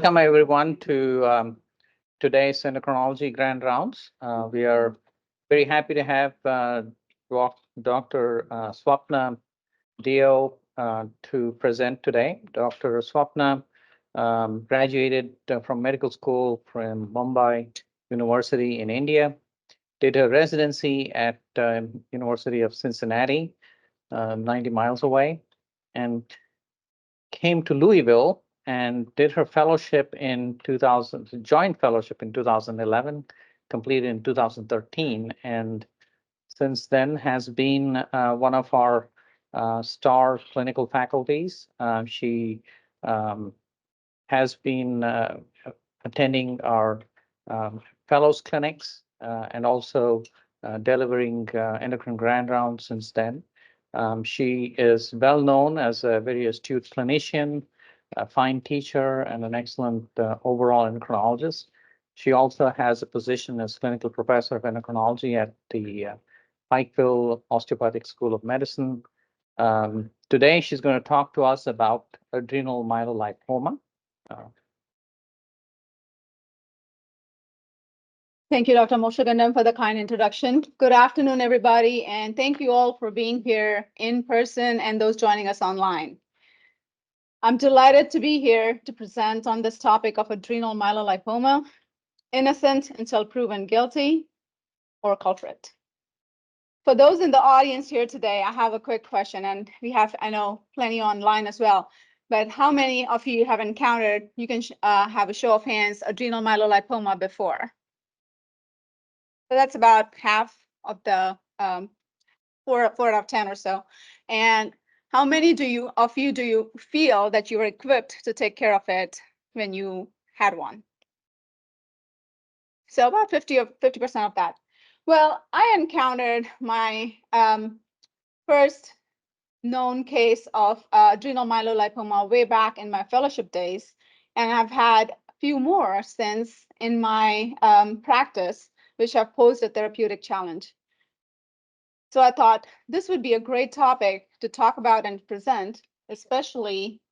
Welcome everyone to today's endocrinology grand rounds. We are very happy to have Dr. Swapna Deo to present today. Dr. Swapna graduated from medical school from Mumbai University in India, did her residency at University of Cincinnati, 90 miles away, and came to Louisville and did her fellowship in 2000, joint fellowship in 2011, completed in 2013, and since then has been one of our star clinical faculties. She has been attending our fellows clinics and also delivering endocrine grand rounds since then. She is well known as a very astute clinician, a fine teacher, and an excellent overall endocrinologist. She also has a position as clinical professor of endocrinology at the Pikeville Osteopathic School of Medicine. Today, she's going to talk to us about adrenal myelolipoma. Thank you, Dr. Moshe Gandam, for the kind introduction. Good afternoon, everybody, and thank you all for being here in person and those joining us online. I'm delighted to be here to present on this topic of adrenal myelolipoma, innocent until proven guilty, or culprit. For those in the audience here today, I have a quick question, and we have, I know, plenty online as well. But how many of you have encountered, you can have a show of hands, adrenal myelolipoma before? So that's about half of the 4 out of 10 or so. And how many of you do you feel that you were equipped to take care of it when you had one? So about 50% of that. Well, I encountered my first known case of adrenal myelolipoma way back in my fellowship days, and I've had a few more since in my practice, which have posed a therapeutic challenge. So I thought this would be a great topic to talk about and present, especially.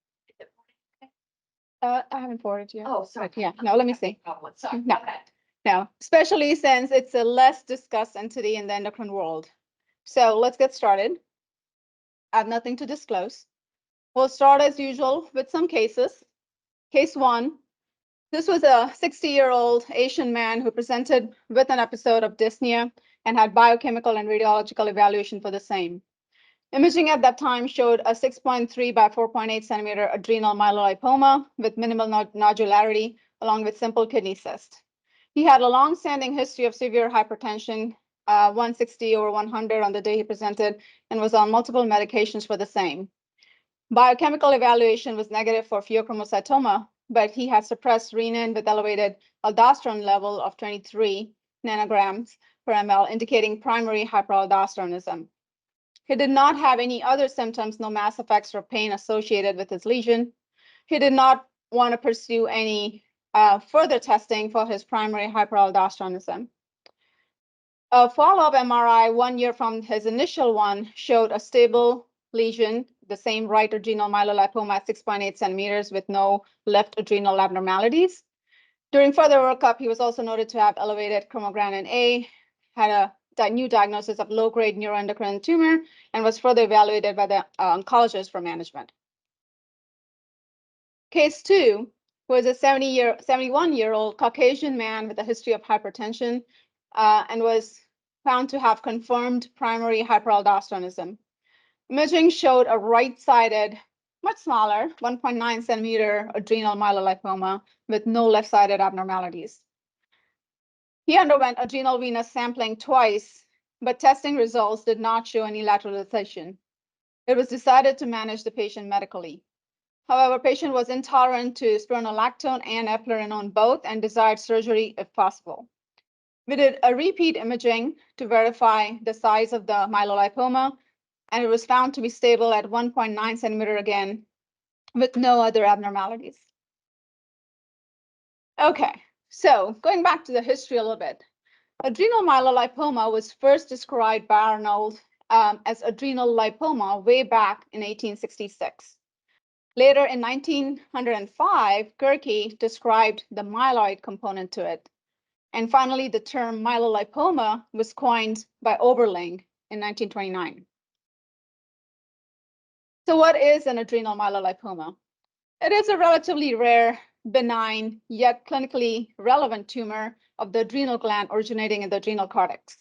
I haven't forwarded yet. Oh, sorry. Yeah, no, let me see. Sorry. No. No, especially since it's a less discussed entity in the endocrine world. So let's get started. I have nothing to disclose. We'll start as usual with some cases. Case 1. This was a 60-year-old Asian man who presented with an episode of dyspnea and had biochemical and radiological evaluation for the same. Imaging at that time showed a 6.3 by 4.8 centimeter adrenal myelolipoma with minimal nodularity along with simple kidney cyst. He had a long-standing history of severe hypertension, 160/100 on the day he presented, and was on multiple medications for the same. Biochemical evaluation was negative for pheochromocytoma, but he had suppressed renin with elevated aldosterone level of 23 nanograms per ml, indicating primary hyperaldosteronism. He did not have any other symptoms, no mass effects or pain associated with his lesion. He did not want to pursue any further testing for his primary hyperaldosteronism. A follow-up MRI 1 year from his initial one showed a stable lesion, the same right adrenal myelolipoma at 6.8 centimeters with no left adrenal abnormalities. During further workup, he was also noted to have elevated chromogranin A, had a new diagnosis of low-grade neuroendocrine tumor, and was further evaluated by the oncologist for management. Case 2 was a 71-year-old Caucasian man with a history of hypertension and was found to have confirmed primary hyperaldosteronism. Imaging showed a right-sided, much smaller, 1.9 centimeter adrenal myelolipoma with no left-sided abnormalities. He underwent adrenal venous sampling twice, but testing results did not show any lateralization. It was decided to manage the patient medically. However, patient was intolerant to spironolactone and eplerenone both and desired surgery if possible. We did a repeat imaging to verify the size of the myelolipoma, and it was found to be stable at 1.9 centimeter again, with no other abnormalities. Okay, so going back to the history a little bit. Adrenal myelolipoma was first described by Arnold as adrenal lipoma way back in 1866. Later in 1905, Gerke described the myeloid component to it. And finally, the term myelolipoma was coined by Oberling in 1929. So what is an adrenal myelolipoma? It is a relatively rare, benign, yet clinically relevant tumor of the adrenal gland originating in the adrenal cortex.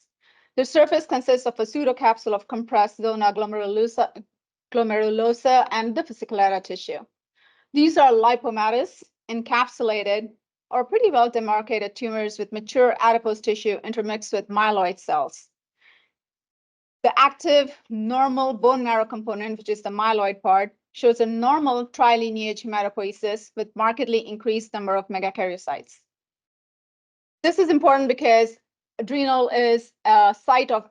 The surface consists of a pseudocapsule of compressed zona glomerulosa and the fasciculata tissue. These are lipomatous, encapsulated, or pretty well demarcated tumors with mature adipose tissue intermixed with myeloid cells. The active normal bone marrow component, which is the myeloid part, shows a normal trilineage hematopoiesis with markedly increased number of megakaryocytes. This is important because adrenal is a site of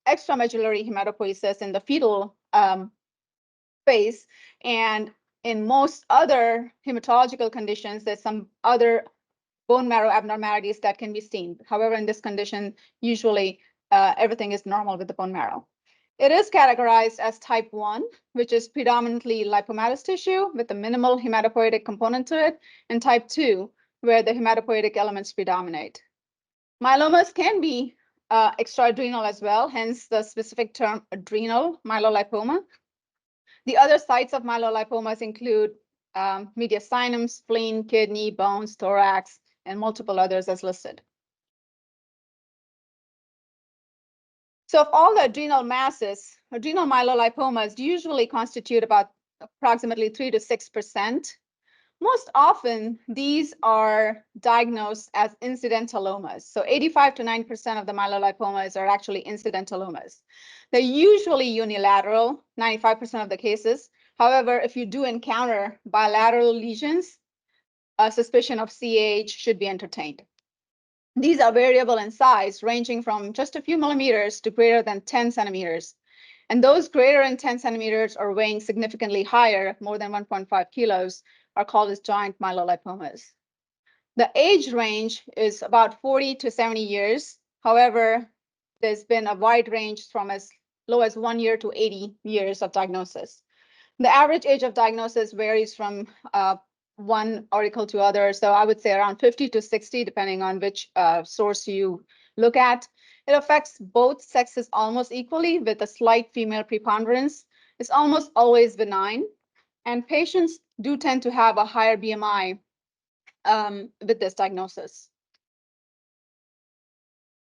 extramedullary hematopoiesis in the fetal phase, and in most other hematological conditions, there's some other bone marrow abnormalities that can be seen. However, in this condition, usually everything is normal with the bone marrow. It is categorized as type 1, which is predominantly lipomatous tissue with a minimal hematopoietic component to it, and type 2, where the hematopoietic elements predominate. Myelomas can be extraadrenal as well, hence the specific term adrenal myelolipoma. The other sites of myelolipomas include mediastinum, spleen, kidney, bones, thorax, and multiple others as listed. So of all the adrenal masses, adrenal myelolipomas usually constitute about approximately 3 to 6%. Most often, these are diagnosed as incidentalomas. So 85 to 9% of the myelolipomas are actually incidentalomas. They're usually unilateral, 95% of the cases. However, if you do encounter bilateral lesions, a suspicion of CAH should be entertained. These are variable in size, ranging from just a few millimeters to greater than 10 centimeters. And those greater than 10 centimeters or weighing significantly higher, more than 1.5 kilos, are called as giant myelolipomas. The age range is about 40 to 70 years. However, there's been a wide range from as low as 1 year to 80 years of diagnosis. The average age of diagnosis varies from one article to other. So I would say around 50 to 60, depending on which source you look at. It affects both sexes almost equally with a slight female preponderance. It's almost always benign. And patients do tend to have a higher BMI with this diagnosis.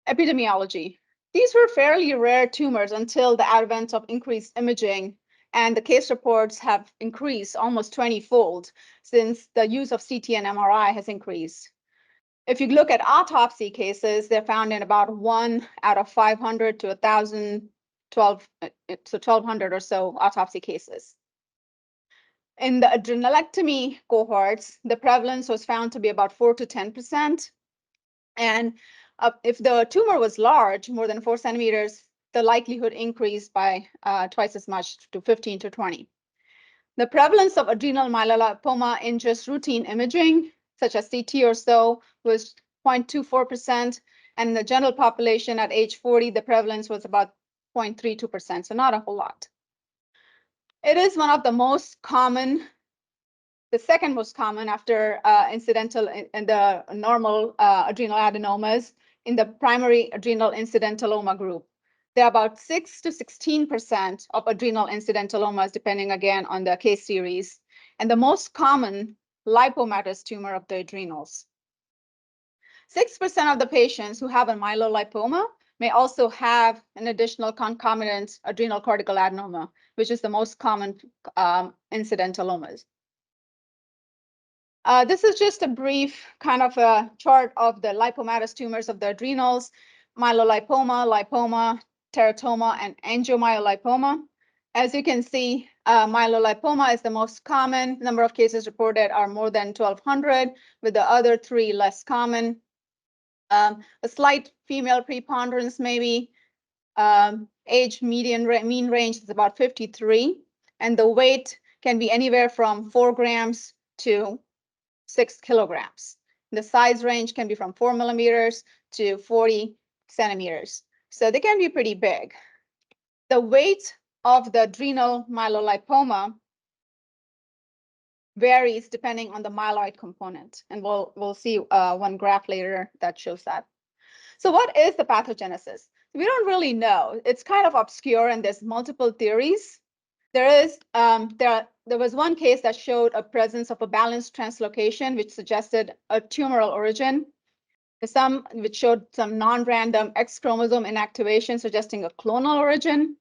Epidemiology. These were fairly rare tumors until the advent of increased imaging, and the case reports have increased almost 20-fold since the use of CT and MRI has increased. If you look at autopsy cases, they're found in about 1 out of 500 to 1,000, 1,200 or so autopsy cases. In the adrenalectomy cohorts, the prevalence was found to be about 4 to 10%. And if the tumor was large, more than 4 centimeters, the likelihood increased by twice as much to 15 to 20. The prevalence of adrenal myelolipoma in just routine imaging, such as CT or so, was 0.24%. And in the general population at age 40, the prevalence was about 0.32%, so not a whole lot. It is one of the most common, the second most common after incidental and the normal adrenal adenomas in the primary adrenal incidentaloma group. There are about 6 to 16% of adrenal incidentalomas, depending again on the case series, and the most common lipomatous tumor of the adrenals. 6% of the patients who have a myelolipoma may also have an additional concomitant adrenal cortical adenoma, which is the most common incidentalomas. This is just a brief kind of a chart of the lipomatous tumors of the adrenals: myelolipoma, lipoma, teratoma, and angiomyolipoma. As you can see, myelolipoma is the most common. Number of cases reported are more than 1,200, with the other three less common. A slight female preponderance maybe. Age mean range is about 53, and the weight can be anywhere from 4 grams to 6 kilograms. The size range can be from 4 millimeters to 40 centimeters. So they can be pretty big. The weight of the adrenal myelolipoma varies depending on the myeloid component. And we'll see one graph later that shows that. So what is the pathogenesis? We don't really know. It's kind of obscure and there's multiple theories. There was one case that showed a presence of a balanced translocation, which suggested a tumoral origin. Some which showed some non-random X chromosome inactivation, suggesting a clonal origin.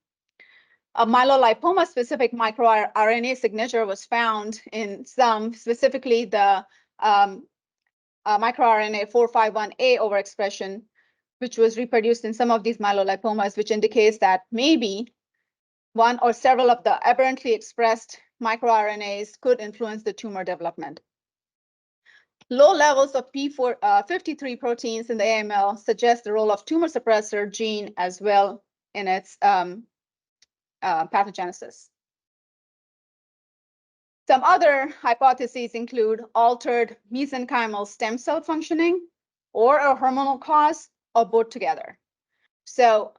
A myelolipoma-specific microRNA signature was found in some, specifically the microRNA 451A overexpression, which was reproduced in some of these myelolipomas, which indicates that maybe one or several of the aberrantly expressed microRNAs could influence the tumor development. Low levels of P53 proteins in the AML suggest the role of tumor suppressor gene as well in its pathogenesis. Some other hypotheses include altered mesenchymal stem cell functioning or a hormonal cause or both together. So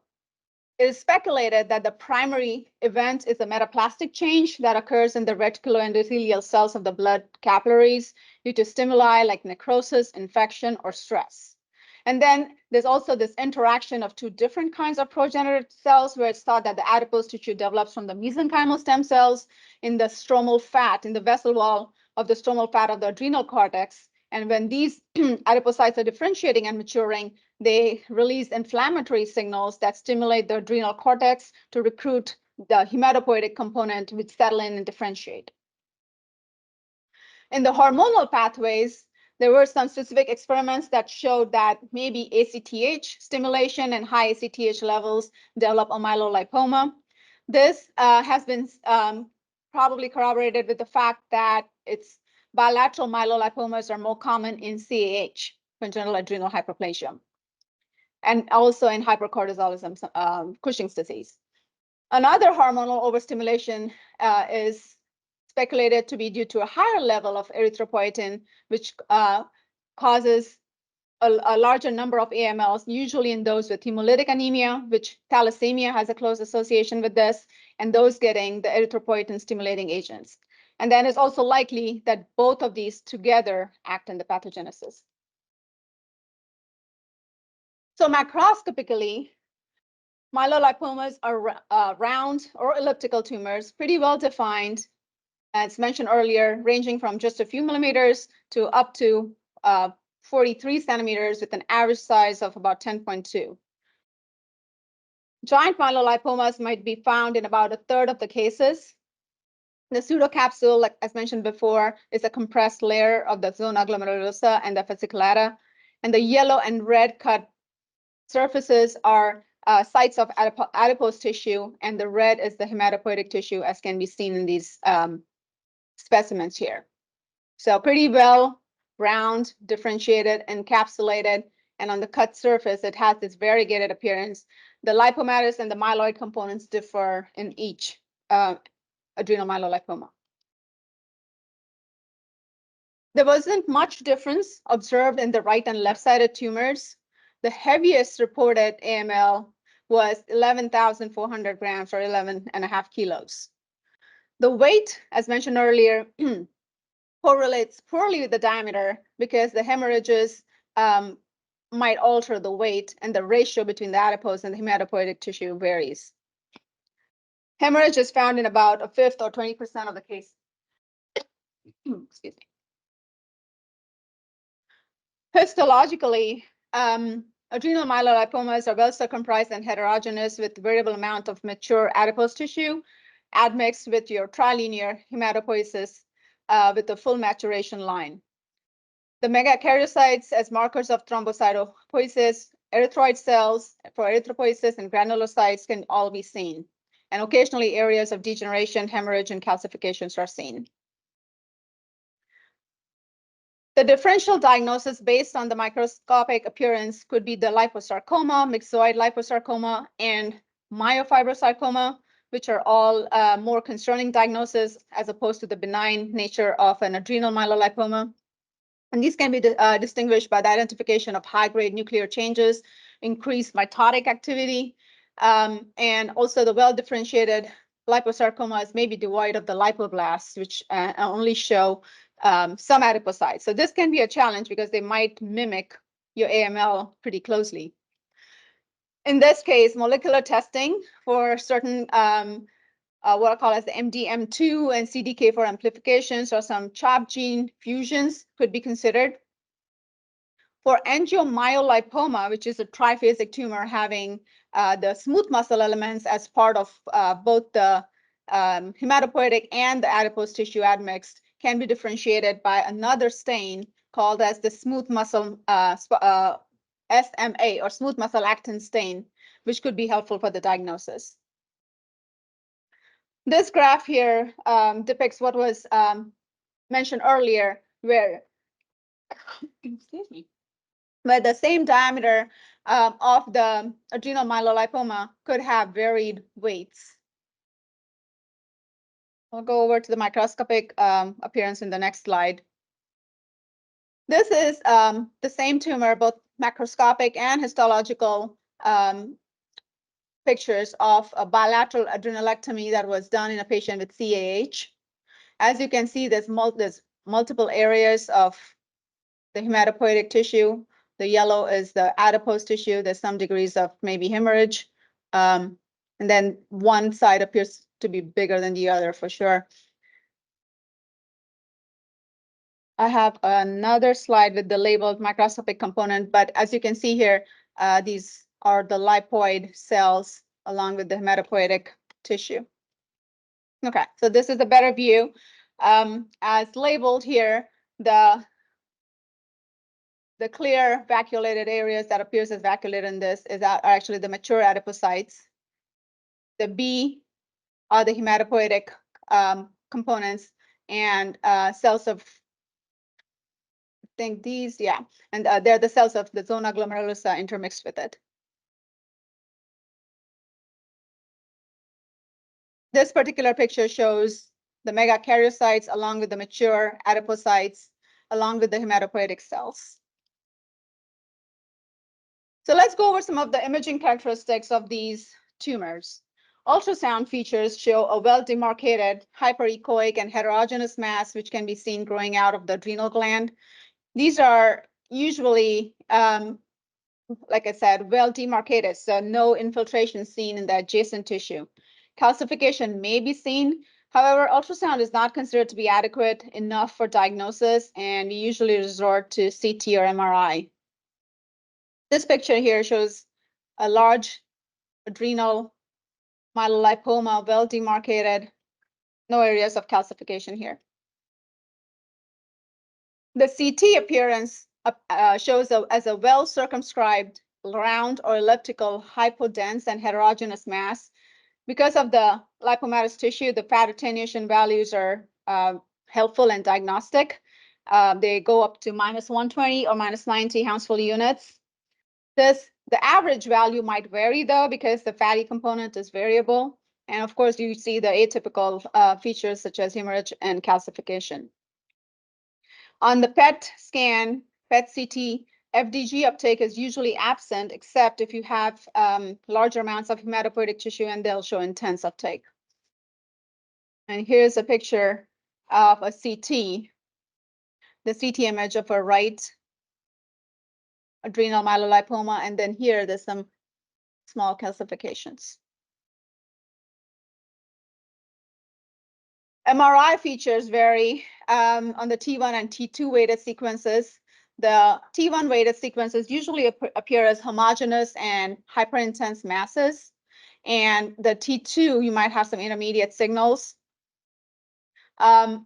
it is speculated that the primary event is a metaplastic change that occurs in the reticuloendothelial cells of the blood capillaries due to stimuli like necrosis, infection, or stress. And then there's also this interaction of two different kinds of progenitor cells where it's thought that the adipose tissue develops from the mesenchymal stem cells in the stromal fat, in the vessel wall of the stromal fat of the adrenal cortex. And when these adipocytes are differentiating and maturing, they release inflammatory signals that stimulate the adrenal cortex to recruit the hematopoietic component, which settle in and differentiate. In the hormonal pathways, there were some specific experiments that showed that maybe ACTH stimulation and high ACTH levels develop a myelolipoma. This has been probably corroborated with the fact that it's bilateral myelolipomas are more common in CAH, congenital adrenal hyperplasia, and also in hypercortisolism, Cushing's disease. Another hormonal overstimulation is speculated to be due to a higher level of erythropoietin, which causes a larger number of AMLs, usually in those with hemolytic anemia, which thalassemia has a close association with this, and those getting the erythropoietin stimulating agents. And then it's also likely that both of these together act in the pathogenesis. So macroscopically, myelolipomas are round or elliptical tumors, pretty well defined, as mentioned earlier, ranging from just a few millimeters to up to 43 centimeters with an average size of about 10.2. Giant myelolipomas might be found in about a third of the cases. The pseudocapsule, like as mentioned before, is a compressed layer of the zona glomerulosa and the fasciculata. And the yellow and red cut surfaces are sites of adipose tissue, and the red is the hematopoietic tissue, as can be seen in these specimens here. So pretty well round, differentiated, encapsulated, and on the cut surface, it has this variegated appearance. The lipomatous and the myeloid components differ in each adrenal myelolipoma. There wasn't much difference observed in the right and left-sided tumors. The heaviest reported AML was 11,400 grams or 11.5 kilos. The weight, as mentioned earlier, correlates poorly with the diameter because the hemorrhages might alter the weight, and the ratio between the adipose and the hematopoietic tissue varies. Hemorrhage is found in about a fifth or 20% of the case. Excuse me. Histologically, adrenal myelolipomas are well circumcised and heterogeneous with variable amount of mature adipose tissue admixed with your trilinear hematopoiesis with a full maturation line. The megakaryocytes as markers of thrombocytopoiesis, erythroid cells for erythropoiesis, and granulocytes can all be seen. And occasionally areas of degeneration, hemorrhage, and calcifications are seen. The differential diagnosis based on the microscopic appearance could be the liposarcoma, myxoid liposarcoma, and myofibrosarcoma, which are all more concerning diagnoses as opposed to the benign nature of an adrenal myelolipoma. And these can be distinguished by the identification of high-grade nuclear changes, increased mitotic activity, and also the well-differentiated liposarcomas may be devoid of the lipoblasts, which only show some adipocytes. So this can be a challenge because they might mimic your AML pretty closely. In this case, molecular testing for certain what I call as the MDM2 and CDK4 amplifications or some CHOP gene fusions could be considered. For angiomyolipoma, which is a triphasic tumor having the smooth muscle elements as part of both the hematopoietic and the adipose tissue admixed, can be differentiated by another stain called as the smooth muscle SMA or smooth muscle actin stain, which could be helpful for the diagnosis. This graph here depicts what was mentioned earlier, where, excuse me, where the same diameter of the adrenal myelolipoma could have varied weights. I'll go over to the microscopic appearance in the next slide. This is the same tumor, both macroscopic and histological pictures of a bilateral adrenalectomy that was done in a patient with CAH. As you can see, there's multiple areas of the hematopoietic tissue. The yellow is the adipose tissue. There's some degrees of maybe hemorrhage. And then one side appears to be bigger than the other for sure. I have another slide with the labeled microscopic component, but as you can see here, these are the lipoid cells along with the hematopoietic tissue. Okay, so this is a better view. As labeled here, the clear vacuolated areas that appears as vacuolated in this are actually the mature adipocytes. The B are the hematopoietic components and cells of, I think these, yeah, and they're the cells of the zona glomerulosa intermixed with it. This particular picture shows the megakaryocytes along with the mature adipocytes, along with the hematopoietic cells. So let's go over some of the imaging characteristics of these tumors. Ultrasound features show a well-demarcated hyperechoic and heterogeneous mass, which can be seen growing out of the adrenal gland. These are usually, like I said, well-demarcated, so no infiltration seen in the adjacent tissue. Calcification may be seen. However, ultrasound is not considered to be adequate enough for diagnosis, and we usually resort to CT or MRI. This picture here shows a large adrenal myelolipoma, well demarcated, no areas of calcification here. The CT appearance shows as a well circumscribed, round or elliptical, hypodense and heterogeneous mass. Because of the lipomatous tissue, the fat attenuation values are helpful and diagnostic. They go up to -120 or -90 Hounsfield units. The average value might vary though, because the fatty component is variable. And of course, you see the atypical features such as hemorrhage and calcification. On the PET scan, PET CT, FDG uptake is usually absent, except if you have larger amounts of hematopoietic tissue, and they'll show intense uptake. And here's a picture of a CT, the CT image of a right adrenal myelolipoma, and then here there's some small calcifications. MRI features vary on the T1 and T2 weighted sequences. The T1 weighted sequences usually appear as homogeneous and hyperintense masses. And the T2, you might have some intermediate signals. The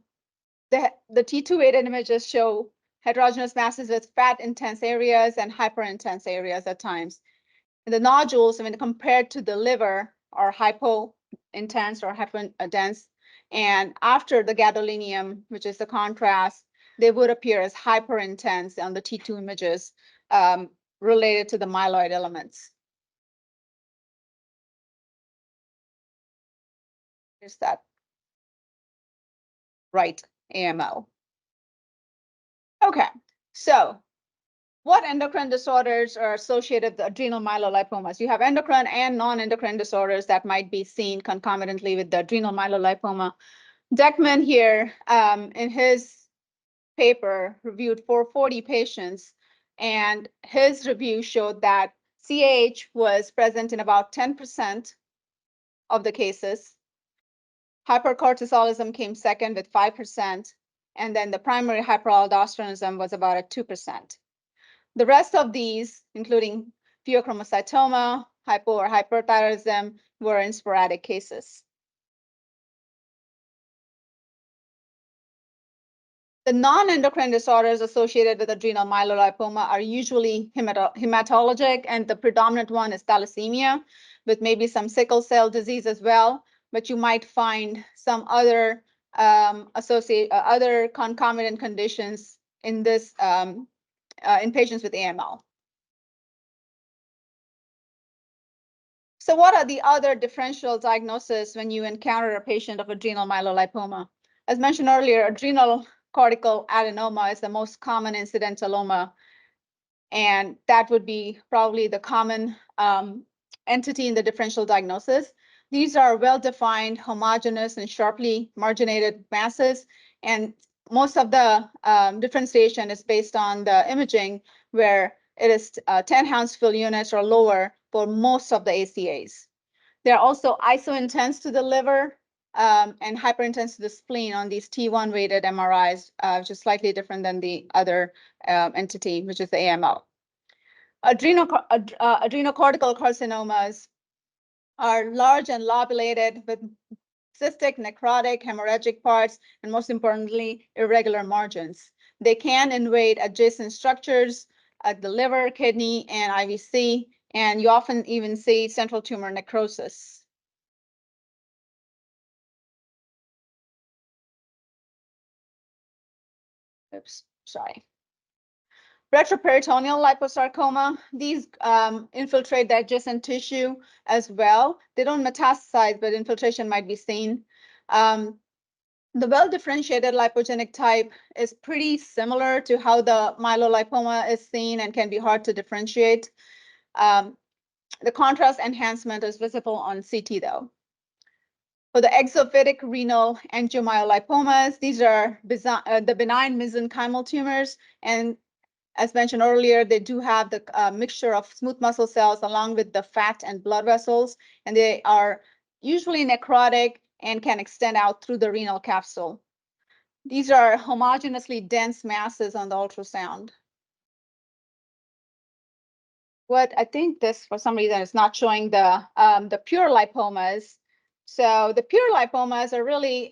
T2 weighted images show heterogeneous masses with fat intense areas and hyperintense areas at times. And the nodules, when compared to the liver, are hypointense or hyperdense. And after the gadolinium, which is the contrast, they would appear as hyperintense on the T2 images related to the myeloid elements. Here's that right AML. Okay, so What endocrine disorders are associated with adrenal myelolipomas? You have endocrine and non-endocrine disorders that might be seen concomitantly with the adrenal myelolipoma. Deckman here, in his paper, reviewed 440 patients, and his review showed that CAH was present in about 10% of the cases. Hypercortisolism came second with 5%, and then the primary hyperaldosteronism was about at 2%. The rest of these, including pheochromocytoma, hypo or hyperthyroidism, were in sporadic cases. The non-endocrine disorders associated with adrenal myelolipoma are usually hematologic, and the predominant one is thalassemia, with maybe some sickle cell disease as well. But you might find some other other concomitant conditions in this in patients with AML. So what are the other differential diagnoses when you encounter a patient of adrenal myelolipoma? As mentioned earlier, adrenal cortical adenoma is the most common incidentaloma, and that would be probably the common entity in the differential diagnosis. These are well-defined, homogeneous, and sharply marginated masses, and most of the differentiation is based on the imaging, where it is 10 Hounsfield units or lower for most of the ACAs. They're also isointense to the liver and hyperintense to the spleen on these T1 weighted MRIs, which is slightly different than the other entity, which is the AML. Adrenocortical carcinomas are large and lobulated with cystic, necrotic, hemorrhagic parts, and most importantly, irregular margins. They can invade adjacent structures at the liver, kidney, and IVC, and you often even see central tumor necrosis. Oops, sorry. Retroperitoneal liposarcoma, these infiltrate the adjacent tissue as well. They don't metastasize, but infiltration might be seen. The well-differentiated lipogenic type is pretty similar to how the myelolipoma is seen and can be hard to differentiate. The contrast enhancement is visible on CT though. For the exophytic renal angiomyolipomas, these are the benign mesenchymal tumors, and as mentioned earlier, they do have the mixture of smooth muscle cells along with the fat and blood vessels, and they are usually necrotic and can extend out through the renal capsule. These are homogeneously dense masses on the ultrasound. What I think this, for some reason, is not showing the pure lipomas. So the pure lipomas are really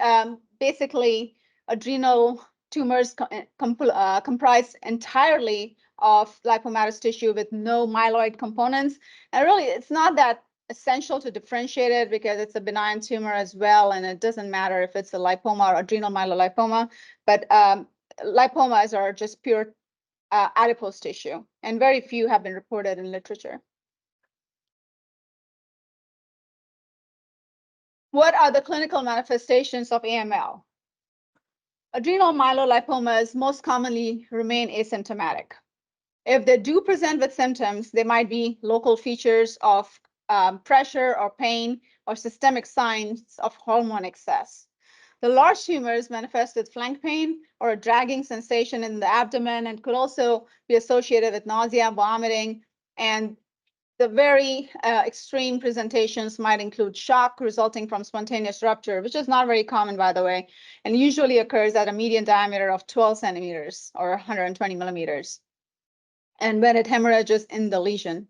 basically adrenal tumors comprised entirely of lipomatous tissue with no myeloid components. And really, it's not that essential to differentiate it because it's a benign tumor as well, and it doesn't matter if it's a lipoma or adrenal myelolipoma. But lipomas are just pure adipose tissue, and very few have been reported in literature. What are the clinical manifestations of AML? Adrenal myelolipomas most commonly remain asymptomatic. If they do present with symptoms, they might be local features of pressure or pain or systemic signs of hormone excess. The large tumors manifest with flank pain or a dragging sensation in the abdomen and could also be associated with nausea, vomiting, and the very extreme presentations might include shock resulting from spontaneous rupture, which is not very common, by the way, and usually occurs at a median diameter of 12 centimeters or 120 millimeters, and when it hemorrhages in the lesion.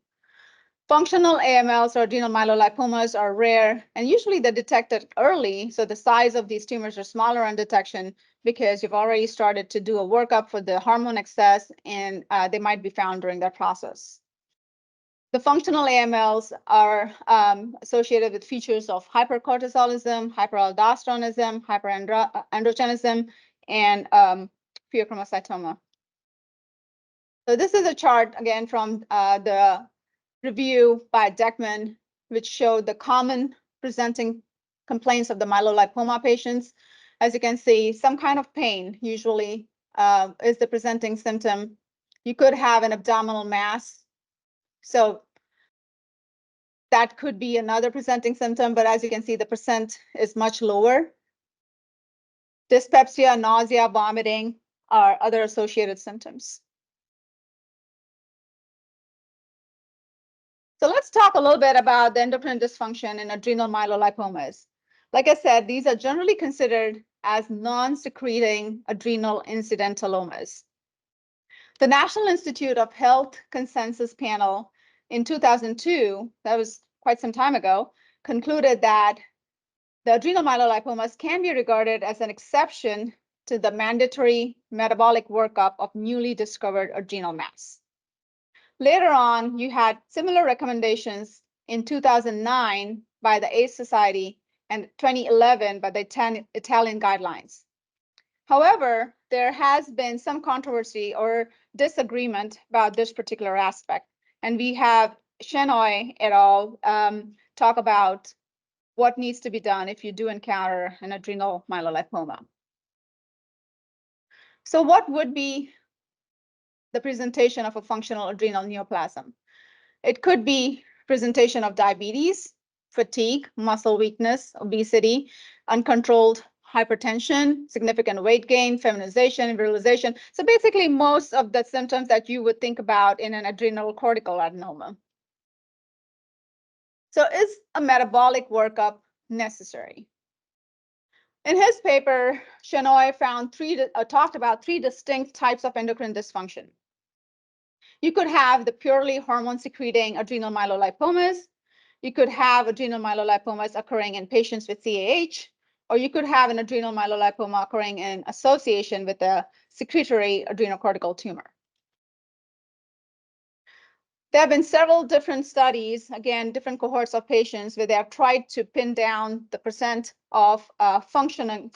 Functional AMLs or adrenal myelolipomas are rare, and usually they're detected early, so the size of these tumors are smaller on detection because you've already started to do a workup for the hormone excess, and they might be found during that process. The functional AMLs are associated with features of hypercortisolism, hyperaldosteronism, hyperandrogenism, and pheochromocytoma. So this is a chart, again, from the review by Deckman, which showed the common presenting complaints of the myelolipoma patients. As you can see, some kind of pain usually is the presenting symptom. You could have an abdominal mass. So that could be another presenting symptom, but as you can see, the percent is much lower. Dyspepsia, nausea, vomiting are other associated symptoms. So let's talk a little bit about the endocrine dysfunction in adrenal myelolipomas. Like I said, these are generally considered as non-secreting adrenal incidentalomas. The National Institute of Health Consensus Panel in 2002, that was quite some time ago, concluded that the adrenal myelolipomas can be regarded as an exception to the mandatory metabolic workup of newly discovered adrenal mass. Later on, you had similar recommendations in 2009 by the AIDS Society and 2011 by the Italian guidelines. However, there has been some controversy or disagreement about this particular aspect. And we have Shenoy et al. Talk about what needs to be done if you do encounter an adrenal myelolipoma. So what would be the presentation of a functional adrenal neoplasm? It could be presentation of diabetes, fatigue, muscle weakness, obesity, uncontrolled hypertension, significant weight gain, feminization, virilization. So basically most of the symptoms that you would think about in an adrenal cortical adenoma. So is a metabolic workup necessary? In his paper, Shenoy talked about three distinct types of endocrine dysfunction. You could have the purely hormone-secreting adrenal myelolipomas. You could have adrenal myelolipomas occurring in patients with CAH, or you could have an adrenal myelolipoma occurring in association with a secretory adrenocortical tumor. There have been several different studies, again, different cohorts of patients where they have tried to pin down the percent of functioning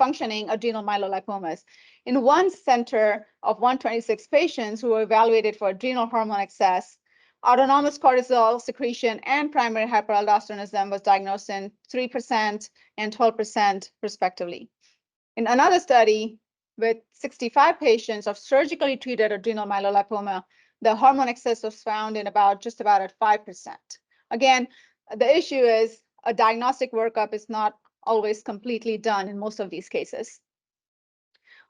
adrenal myelolipomas. In one center of 126 patients who were evaluated for adrenal hormone excess, autonomous cortisol secretion and primary hyperaldosteronism was diagnosed in 3% and 12% respectively. In another study with 65 patients of surgically treated adrenal myelolipoma, the hormone excess was found in just about at 5%. Again, the issue is a diagnostic workup is not always completely done in most of these cases.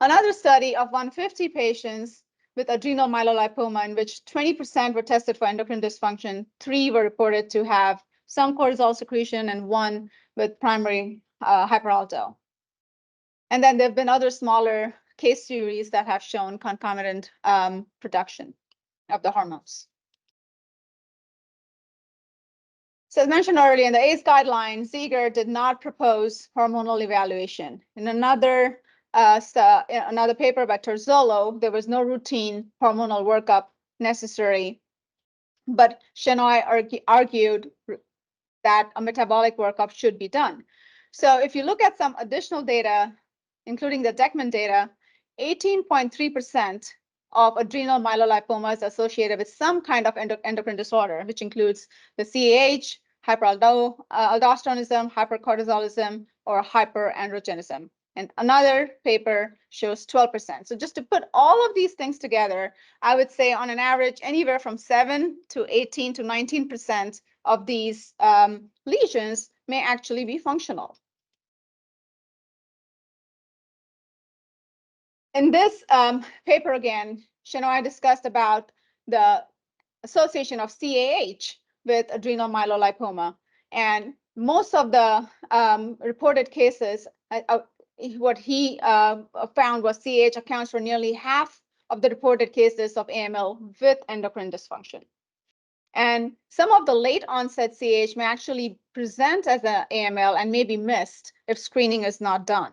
Another study of 150 patients with adrenal myelolipoma in which 20% were tested for endocrine dysfunction, 3 were reported to have some cortisol secretion and 1 with primary hyperaldo. And then there have been other smaller case series that have shown concomitant production of the hormones. So as mentioned earlier, in the ACE guidelines, Ziegler did not propose hormonal evaluation. In another paper by Torzolo, there was no routine hormonal workup necessary, but Shenoy argued that a metabolic workup should be done. So if you look at some additional data, including the Deckman data, 18.3% of adrenal myelolipomas associated with some kind of endocrine disorder, which includes the CAH, hyperaldosteronism, hypercortisolism, or hyperandrogenism. And another paper shows 12%. So just to put all of these things together, I would say on an average, anywhere from 7 to 18 to 19% of these lesions may actually be functional. In this paper, again, Shenoy discussed about the association of CAH with adrenal myelolipoma. And most of the reported cases, what he found was CAH accounts for nearly half of the reported cases of AML with endocrine dysfunction. And some of the late onset CAH may actually present as an AML and may be missed if screening is not done.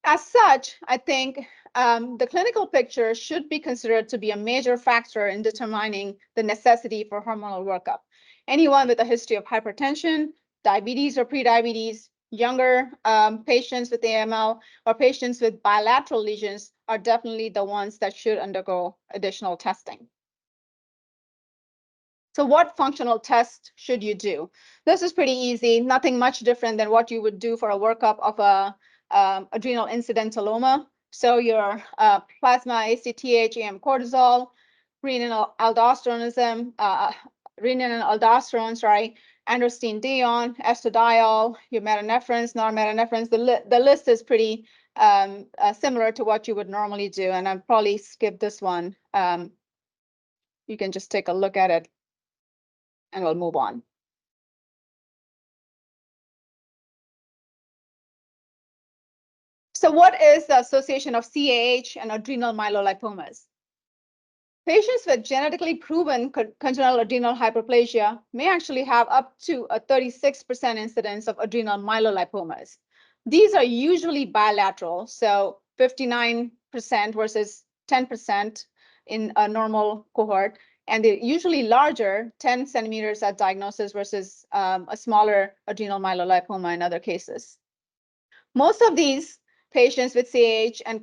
As such, I think the clinical picture should be considered to be a major factor in determining the necessity for hormonal workup. Anyone with a history of hypertension, diabetes or prediabetes, younger patients with AML, or patients with bilateral lesions are definitely the ones that should undergo additional testing. So what functional test should you do? This is pretty easy, nothing much different than what you would do for a workup of a adrenal incidentaloma. So your plasma ACTH, AM cortisol, renin aldosteronism, renin and aldosterone, sorry, androstenedione, estradiol, your metanephrines, norepinephrines. The list is pretty similar to what you would normally do, and I'll probably skip this one. You can just take a look at it, and we'll move on. So what is the association of CAH and adrenal myelolipomas? Patients with genetically proven congenital adrenal hyperplasia may actually have up to a 36% incidence of adrenal myelolipomas. These are usually bilateral, so 59% versus 10% in a normal cohort, and they're usually larger, 10 centimeters at diagnosis versus a smaller adrenal myelolipoma in other cases. Most of these patients with CAH and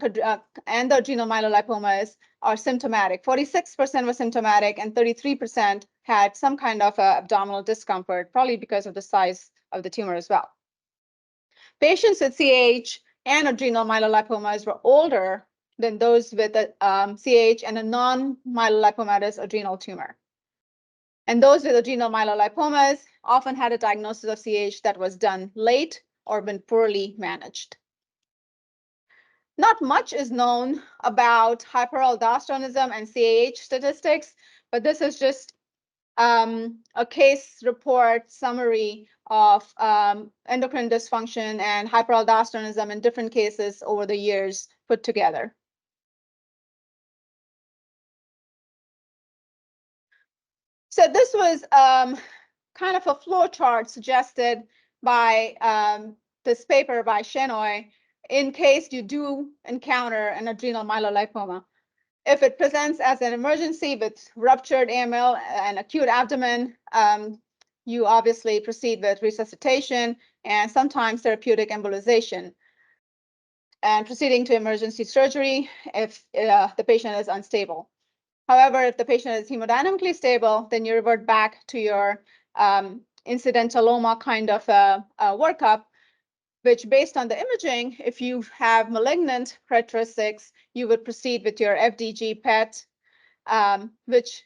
the adrenal myelolipomas are symptomatic. 46% were symptomatic and 33% had some kind of abdominal discomfort, probably because of the size of the tumor as well. Patients with CAH and adrenal myelolipomas were older than those with CAH and a non-myelolipomatous adrenal tumor. And those with adrenal myelolipomas often had a diagnosis of CAH that was done late or been poorly managed. Not much is known about hyperaldosteronism and CAH statistics, but this is just a case report summary of endocrine dysfunction and hyperaldosteronism in different cases over the years put together. So this was kind of a flow chart suggested by this paper by Shenoy in case you do encounter an adrenal myelolipoma. If it presents as an emergency with ruptured AML and acute abdomen, you obviously proceed with resuscitation and sometimes therapeutic embolization, and proceeding to emergency surgery if the patient is unstable. However, if the patient is hemodynamically stable, then you revert back to your incidentaloma kind of workup, which based on the imaging, if you have malignant characteristics, you would proceed with your FDG PET, which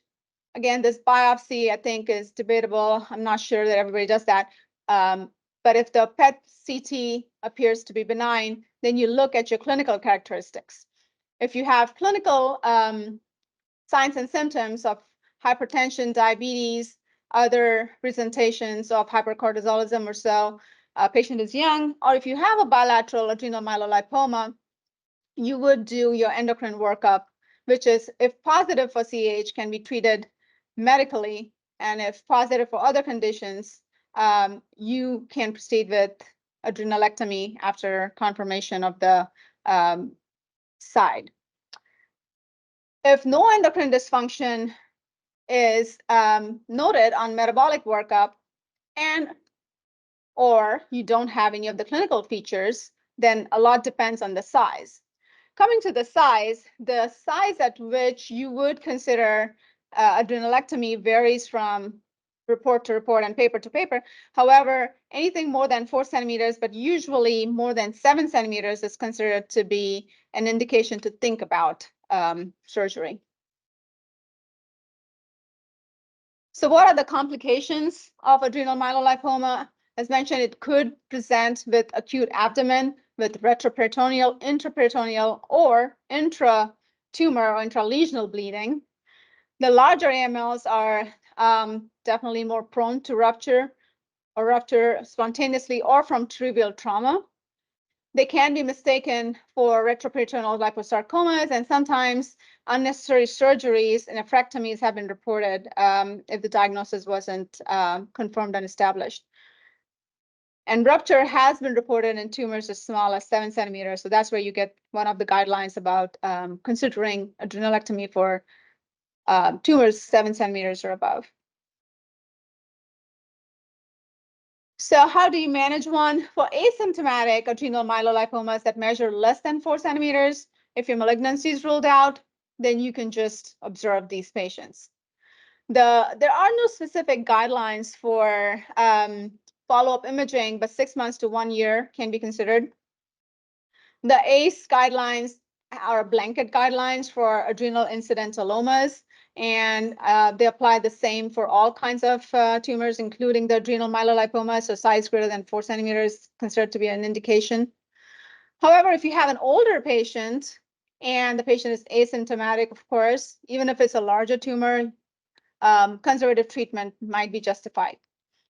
again, this biopsy I think is debatable. I'm not sure that everybody does that. But if the PET CT appears to be benign, then you look at your clinical characteristics. If you have clinical signs and symptoms of hypertension, diabetes, other presentations of hypercortisolism or so, patient is young, or if you have a bilateral adrenal myelolipoma, you would do your endocrine workup, which is, if positive for CAH, can be treated medically, and if positive for other conditions, you can proceed with adrenalectomy after confirmation of the side. If no endocrine dysfunction is noted on metabolic workup, and or you don't have any of the clinical features, then a lot depends on the size. Coming to the size at which you would consider adrenalectomy varies from report to report and paper to paper. However, anything more than 4 centimeters, but usually more than 7 centimeters is considered to be an indication to think about surgery. So what are the complications of adrenal myelolipoma? As mentioned, it could present with acute abdomen, with retroperitoneal, intraperitoneal, or intra-tumor or intralesional bleeding. The larger AMLs are definitely more prone to rupture or rupture spontaneously or from trivial trauma. They can be mistaken for retroperitoneal liposarcomas, and sometimes unnecessary surgeries and nephrectomies have been reported if the diagnosis wasn't confirmed and established. And rupture has been reported in tumors as small as 7 centimeters. So that's where you get one of the guidelines about considering adrenalectomy for tumors 7 centimeters or above. So how do you manage one? For asymptomatic adrenal myelolipomas that measure less than 4 centimeters, if your malignancy is ruled out, then you can just observe these patients. There are no specific guidelines for follow-up imaging, but 6 months to 1 year can be considered. The ACE guidelines are blanket guidelines for adrenal incidentalomas, and they apply the same for all kinds of tumors, including the adrenal myelolipoma. So size greater than 4 centimeters considered to be an indication. However, if you have an older patient and the patient is asymptomatic, of course, even if it's a larger tumor, conservative treatment might be justified.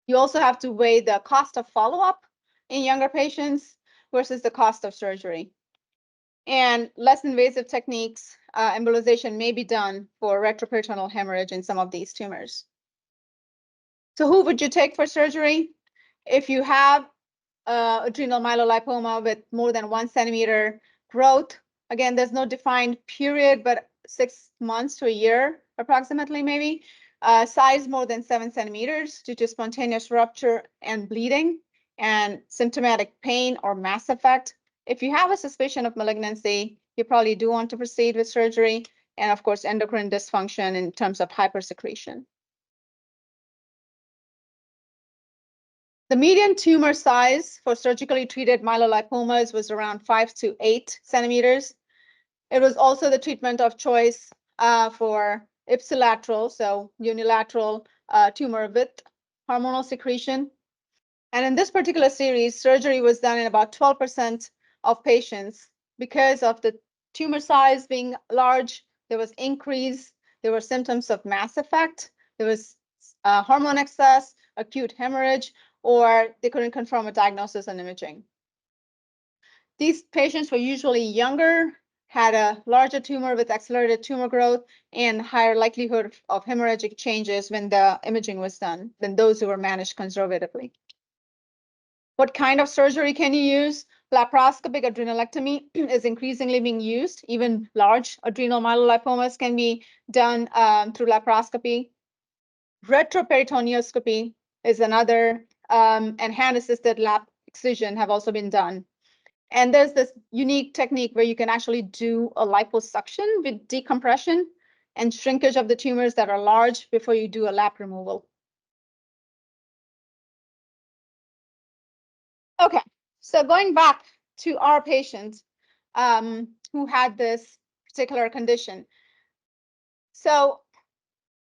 You also have to weigh the cost of follow-up in younger patients versus the cost of surgery. And less invasive techniques, embolization may be done for retroperitoneal hemorrhage in some of these tumors. So who would you take for surgery? If you have adrenal myelolipoma with more than 1 centimeter growth, again, there's no defined period, but 6 months to a year, approximately maybe, size more than 7 centimeters due to spontaneous rupture and bleeding and symptomatic pain or mass effect. If you have a suspicion of malignancy, you probably do want to proceed with surgery, and of course, endocrine dysfunction in terms of hypersecretion. The median tumor size for surgically treated myelolipomas was around 5 to 8 centimeters. It was also the treatment of choice for ipsilateral, so unilateral tumor with hormonal secretion. And in this particular series, surgery was done in about 12% of patients because of the tumor size being large. There was increase, there were symptoms of mass effect, there was hormone excess, acute hemorrhage, or they couldn't confirm a diagnosis on imaging. These patients were usually younger, had a larger tumor with accelerated tumor growth, and higher likelihood of hemorrhagic changes when the imaging was done than those who were managed conservatively. What kind of surgery can you use? Laparoscopic adrenalectomy is increasingly being used. Even large adrenal myelolipomas can be done through laparoscopy. Retroperitoneoscopy is another, and hand-assisted lap excision have also been done. And there's this unique technique where you can actually do a liposuction with decompression and shrinkage of the tumors that are large before you do a lap removal. Okay, so going back to our patient who had this particular condition. So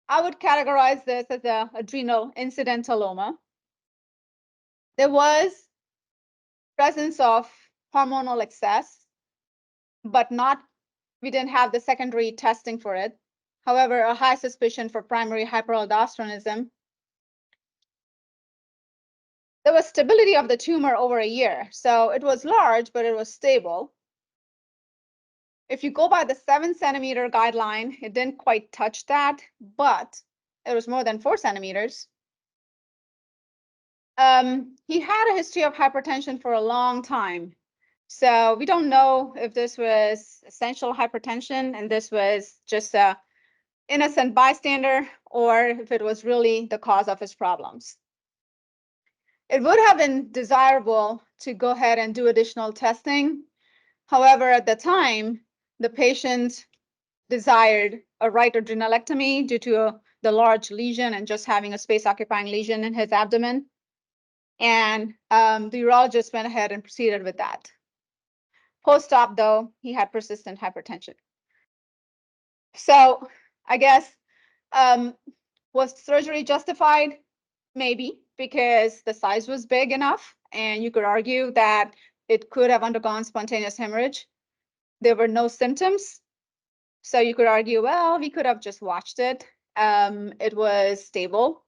I would categorize this as an adrenal incidentaloma. There was presence of hormonal excess, but we didn't have the secondary testing for it. However, a high suspicion for primary hyperaldosteronism. There was stability of the tumor over a year. So it was large, but it was stable. If you go by the 7 centimeter guideline, it didn't quite touch that, but it was more than 4 centimeters. He had a history of hypertension for a long time. So we don't know if this was essential hypertension and this was just a innocent bystander or if it was really the cause of his problems. It would have been desirable to go ahead and do additional testing. However, at the time, the patient desired a right adrenalectomy due to the large lesion and just having a space-occupying lesion in his abdomen. And the urologist went ahead and proceeded with that. Post-op, though, he had persistent hypertension. So I guess, was surgery justified? Maybe, because the size was big enough, and you could argue that it could have undergone spontaneous hemorrhage. There were no symptoms. So you could argue, well, we could have just watched it. It was stable.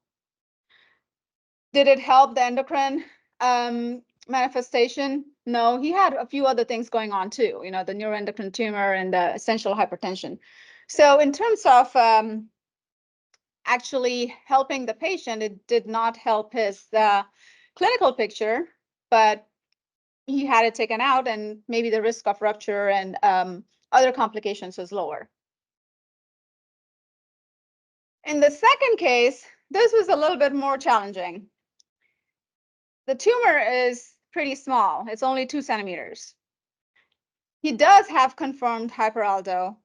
Did it help the endocrine manifestation? No, he had a few other things going on too, the neuroendocrine tumor and the essential hypertension. So in terms of actually helping the patient, it did not help his clinical picture, but he had it taken out and maybe the risk of rupture and other complications was lower. In the second case, this was a little bit more challenging. The tumor is pretty small. It's only 2 centimeters. He does have confirmed hyperaldo.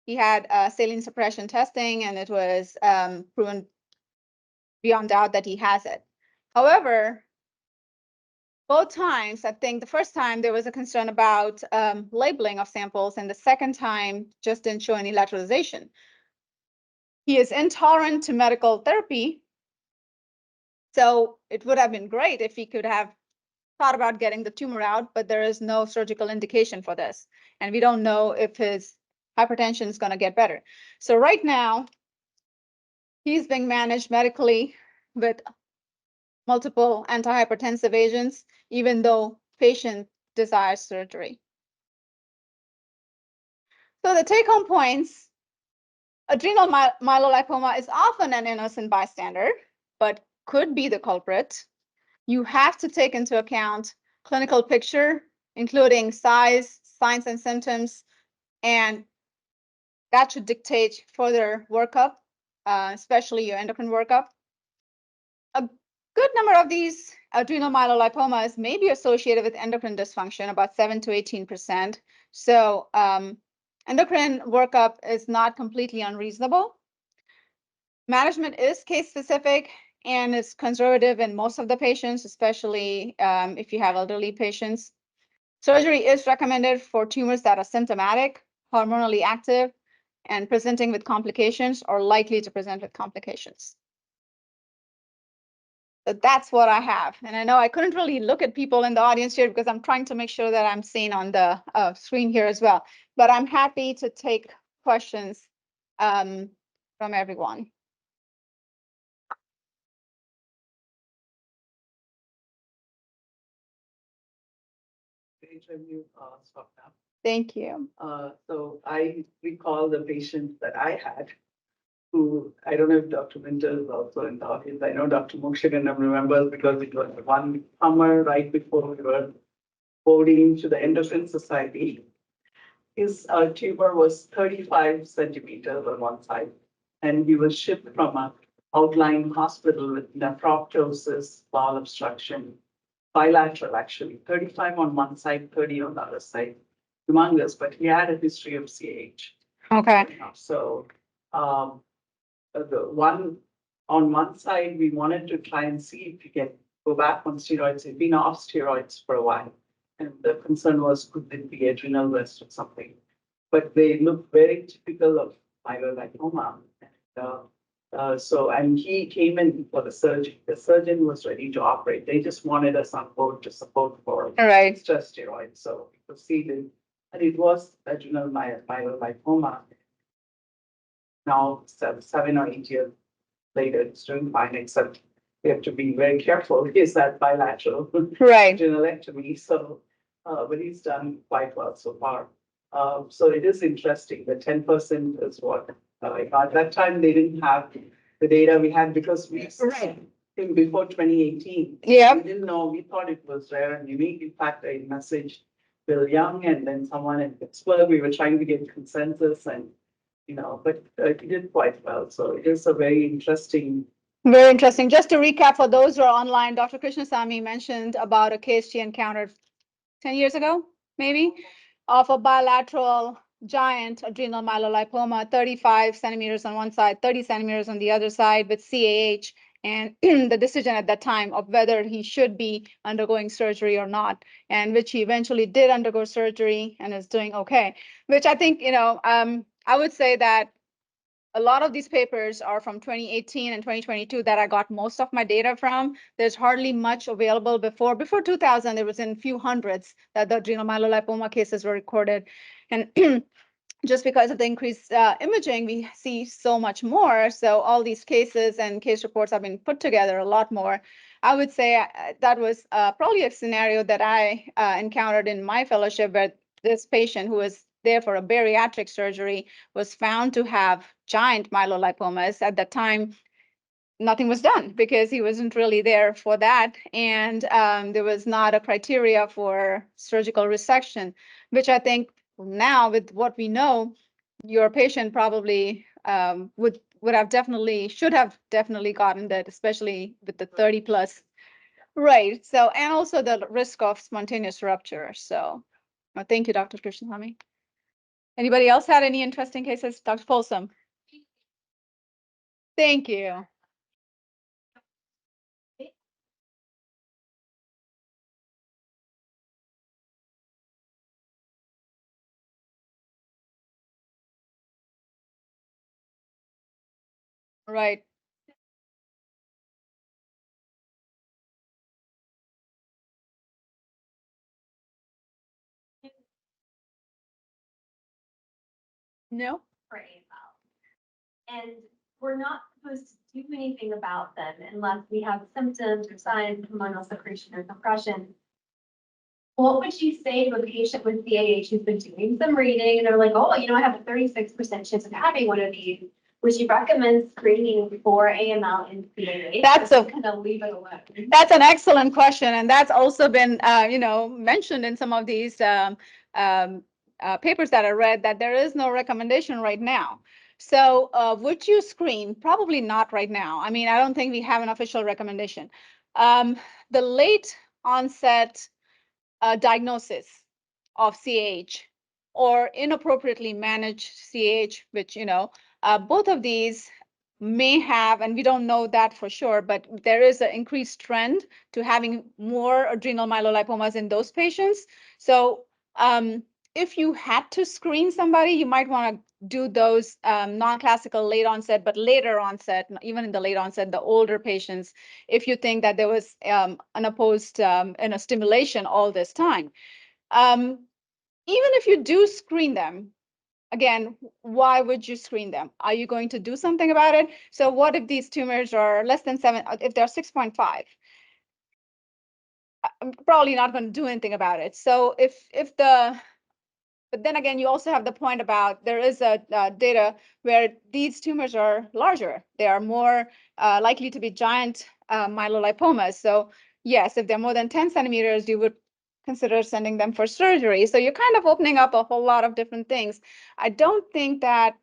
He had saline suppression testing, and it was proven beyond doubt that he has it. However, both times, I think the first time there was a concern about labeling of samples, and the second time just didn't show any lateralization. He is intolerant to medical therapy, so it would have been great if he could have thought about getting the tumor out, but there is no surgical indication for this. And we don't know if his hypertension is going to get better. So right now, he's being managed medically with multiple antihypertensive agents, even though patient desires surgery. So the take-home points, adrenal myelolipoma is often an innocent bystander, but could be the culprit. You have to take into account clinical picture, including size, signs and symptoms, and that should dictate further workup, especially your endocrine workup. A good number of these adrenal myelolipomas may be associated with endocrine dysfunction, about 7 to 18%. So endocrine workup is not completely unreasonable. Management is case specific and is conservative in most of the patients, especially if you have elderly patients. Surgery is recommended for tumors that are symptomatic, hormonally active, and presenting with complications or likely to present with complications. So that's what I have. And I know I couldn't really look at people in the audience here because I'm trying to make sure that I'm seen on the screen here as well. But I'm happy to take questions from everyone. Great review, Swapna. Thank you. So I recall the patient that I had, who, I don't know if Dr. Winter is also in the audience. I know Dr. Mokshaganam remembers because it was one summer right before we were boarding to the Endocrine Society. His tumor was 35 centimeters on one side, and he was shipped from an outlying hospital with nephroptosis, bowel obstruction, bilateral actually, 35 on one side, 30 on the other side. Humongous, but he had a history of CAH. Okay. So the one on one side, we wanted to try and see if he can go back on steroids. He'd been off steroids for a while. And the concern was, could it be adrenal rest or something? But they look very typical of myelolipoma. And he came in for the surgery. The surgeon was ready to operate. They just wanted us on board to support for stress steroids. So we proceeded, and it was adrenal myelolipoma. Now, 7 or 8 years later, it's doing fine, except we have to be very careful. Is that bilateral adrenalectomy? So, but he's done quite well so far. So it is interesting. The 10% is what at that time they didn't have the data we had because we think before 2018. Yeah. We didn't know. We thought it was rare and unique. In fact, I messaged Bill Young and then someone in Pittsburgh. We were trying to get consensus, and but he did quite well. So it is a very interesting. Very interesting. Just to recap for those who are online, Dr. Krishnasamy mentioned about a case she encountered 10 years ago, maybe, of a bilateral giant adrenal myelolipoma, 35 centimeters on one side, 30 centimeters on the other side with CAH, and the decision at that time of whether he should be undergoing surgery or not, and which he eventually did undergo surgery and is doing okay, which I think, I would say that a lot of these papers are from 2018 and 2022 that I got most of my data from. There's hardly much available before. Before 2000, there was in few hundreds that the adrenal myelolipoma cases were recorded. And just because of the increased imaging, we see so much more. So all these cases and case reports have been put together a lot more. I would say that was probably a scenario that I encountered in my fellowship, where this patient who was there for a bariatric surgery was found to have giant myelolipomas. At that time, nothing was done because he wasn't really there for that. And there was not a criteria for surgical resection, which I think now with what we know, your patient probably would have definitely, should have definitely gotten that, especially with the 30 plus. Right. So, and also the risk of spontaneous rupture. So thank you, Dr. Krishnasamy. Anybody else had any interesting cases? Dr. Folsom. Thank you. Right. No. For AML. And we're not supposed to do anything about them unless we have symptoms or signs of hormonal secretion or compression. What would you say to a patient with CAH who's been doing some reading and they're like, oh, I have a 36% chance of having one of these? Would you recommend screening for AML in CAH? That's a- kind of leave it alone. That's an excellent question, and that's also been, mentioned in some of these papers that I read, that there is no recommendation right now. So would you screen? Probably not right now. I mean, I don't think we have an official recommendation. The late onset diagnosis of CAH or inappropriately managed CAH, which, both of these may have, and we don't know that for sure, but there is an increased trend to having more adrenal myelolipomas in those patients. So if you had to screen somebody, you might want to do those non-classical late onset, but later onset, even in the late onset, the older patients, if you think that there was unopposed stimulation all this time. Even if you do screen them, again, why would you screen them? Are you going to do something about it? So what if these tumors are less than 7, if they're 6.5? I'm probably not going to do anything about it. So but then again, you also have the point about there is a data where these tumors are larger. They are more likely to be giant myelolipomas. So yes, if they're more than 10 centimeters, you would consider sending them for surgery. So you're kind of opening up a whole lot of different things. I don't think that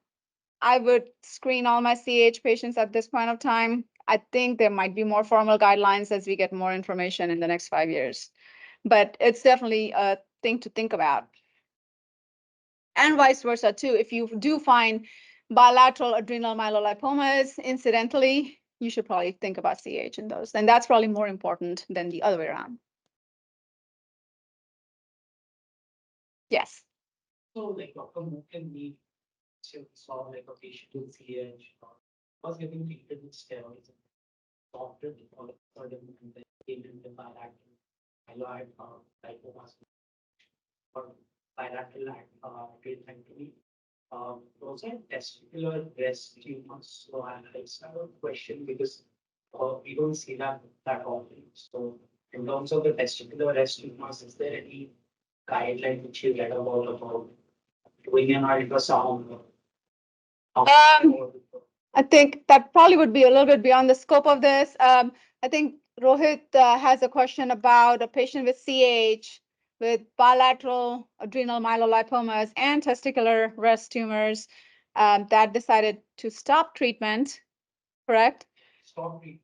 I would screen all my CAH patients at this point of time. I think there might be more formal guidelines as we get more information in the next 5 years. But it's definitely a thing to think about. And vice versa too. If you do find bilateral adrenal myelolipomas, incidentally, you should probably think about CAH in those. And that's probably more important than the other way around. Yes. So like Dr. Mohan, we saw like a patient with CAH was getting treated with steroids. Doctor developed sudden and then came in the bilateral myeloid lipomas or bilateral treatment. Those are testicular breast tumors. So I have a question because we don't see that often. So in terms of the testicular breast tumors, is there any guideline which you read about doing an ultrasound? I think that probably would be a little bit beyond the scope of this. I think Rohit has a question about a patient with CAH with bilateral adrenal myelolipomas and testicular breast tumors that decided to stop treatment, correct? Stop treatment.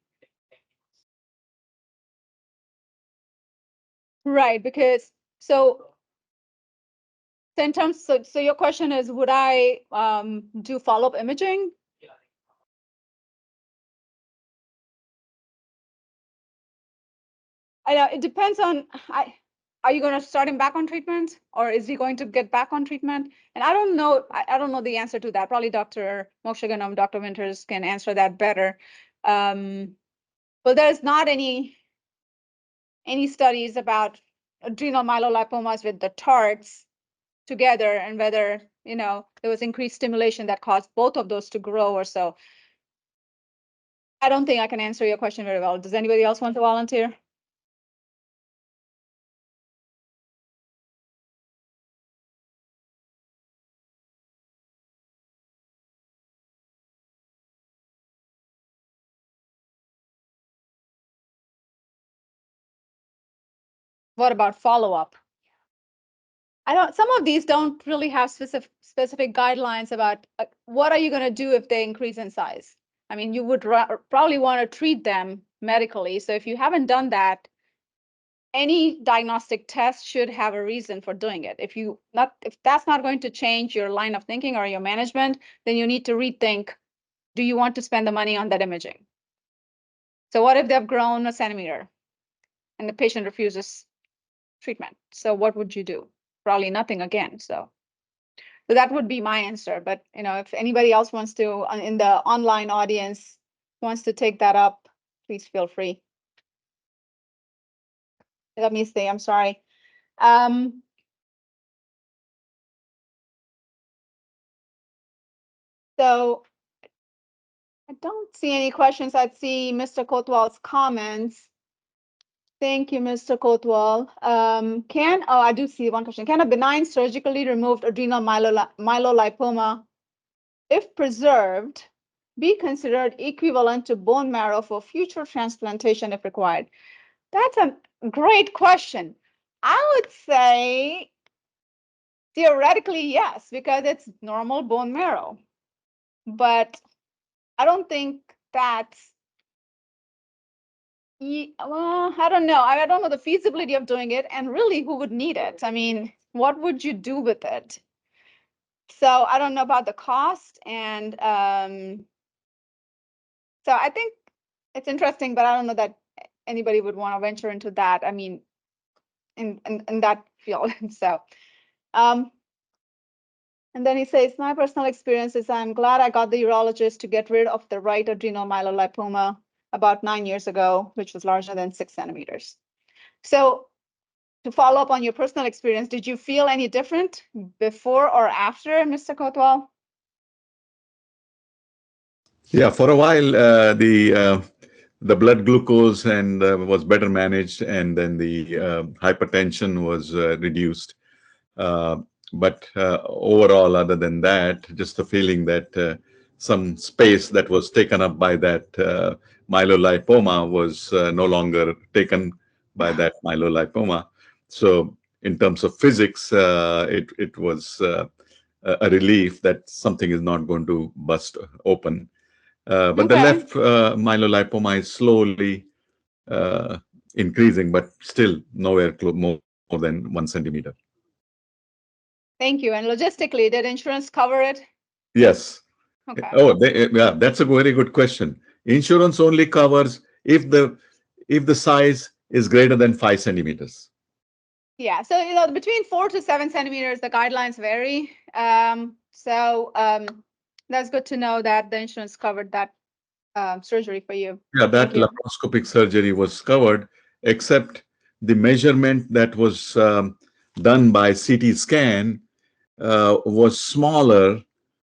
Right, because so in terms, so your question is, would I do follow-up imaging? Yeah. I know it depends on, are you going to start him back on treatment or is he going to get back on treatment? And I don't know, I don't know the answer to that. Probably Dr. Mokshaganam, Dr. Winters can answer that better. But there's not any studies about adrenal myelolipomas with the TARTs together and whether, there was increased stimulation that caused both of those to grow or so. I don't think I can answer your question very well. Does anybody else want to volunteer? What about follow-up? Some of these don't really have specific guidelines about what are you going to do if they increase in size. I mean, you would probably want to treat them medically. So if you haven't done that, any diagnostic test should have a reason for doing it. If that's not going to change your line of thinking or your management, then you need to rethink, do you want to spend the money on that imaging? So what if they've grown a centimeter and the patient refuses treatment? So what would you do? Probably nothing again. So So that would be my answer. But if anybody else wants to, in the online audience, wants to take that up, please feel free. Let me see. I'm sorry. So I don't see any questions. I'd see Mr. Kotwal's comments. Thank you, Mr. Kotwal. I do see one question. Can a benign surgically removed adrenal myelolipoma, if preserved, be considered equivalent to bone marrow for future transplantation if required? That's a great question. I would say theoretically, yes, because it's normal bone marrow. But I don't think that's, well, I don't know. I don't know the feasibility of doing it, and really who would need it? I mean, what would you do with it? So I don't know about the cost, and so I think it's interesting, but I don't know that anybody would want to venture into that. I mean, in that field. So, and then he says, my personal experience is I'm glad I got the urologist to get rid of the right adrenal myelolipoma about 9 years ago, which was larger than 6 centimeters. So to follow up on your personal experience, did you feel any different before or after, Mr. Kotwal? Yeah, for a while, the blood glucose and was better managed, and then the hypertension was reduced. But overall, other than that, just the feeling that some space that was taken up by that myelolipoma was no longer taken by that myelolipoma. So in terms of physics, it was a relief that something is not going to bust open. But the left myelolipoma is slowly increasing, but still nowhere more than 1 centimeter. Thank you. And logistically, did insurance cover it? Yes. Okay. Oh, yeah, that's a very good question. Insurance only covers if the size is greater than 5 centimeters. Yeah. So between 4 to 7 centimeters, the guidelines vary. That's good to know that the insurance covered that surgery for you. Yeah, that laparoscopic surgery was covered, except the measurement that was done by CT scan was smaller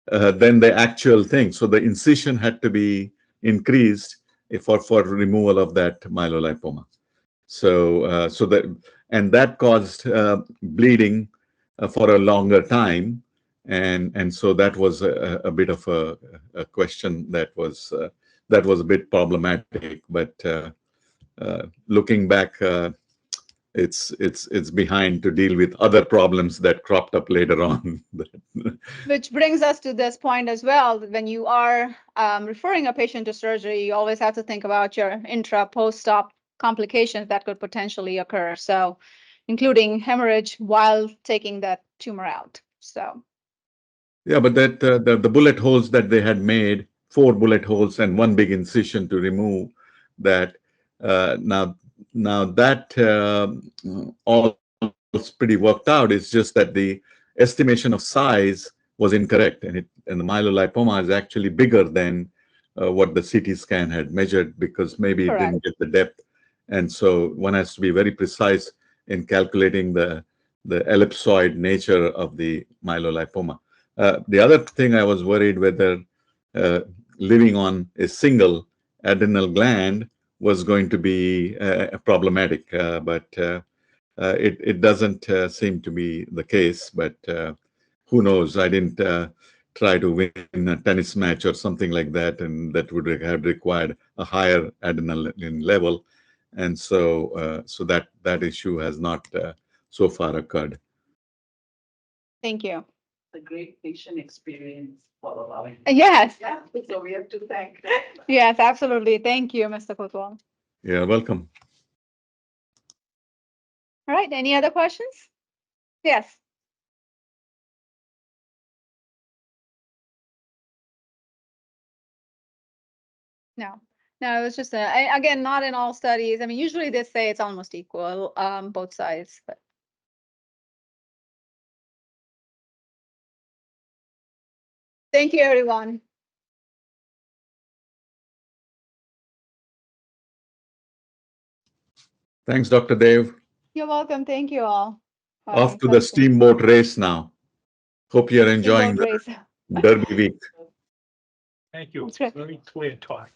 than the actual thing. So the incision had to be increased for removal of that myelolipoma. So that caused bleeding for a longer time, and so that was a bit of a question that was a bit problematic. But looking back, it's behind to deal with other problems that cropped up later on. Which brings us to this point as well. When you are referring a patient to surgery, you always have to think about your post-op complications that could potentially occur. So including hemorrhage while taking that tumor out. So. Yeah, but that the bullet holes that they had made, 4 bullet holes and 1 big incision to remove that. Now that all pretty worked out. It's just that the estimation of size was incorrect, and the myelolipoma is actually bigger than what the CT scan had measured, because maybe it didn't get the depth, and so one has to be very precise in calculating the ellipsoid nature of the myelolipoma. The other thing I was worried whether living on a single adrenal gland was going to be problematic, but it doesn't seem to be the case. But who knows? I didn't try to win a tennis match or something like that, and that would have required a higher adrenaline level, and so that issue has not so far occurred. Thank you. A great patient experience for allowing. Yes. Yeah, so we have to thank. Yes, absolutely. Thank you, Mr. Kotwal. Yeah, welcome. All right. Any other questions? Yes. No, it was just again, not in all studies. I mean, usually they say it's almost equal, both sides, but Thank you, everyone. Thanks, Dr. Dev. You're welcome. Thank you all. Off to the steamboat race now. Hope you're enjoying the Race. Derby week. Thank you. That's great. Very clear talk.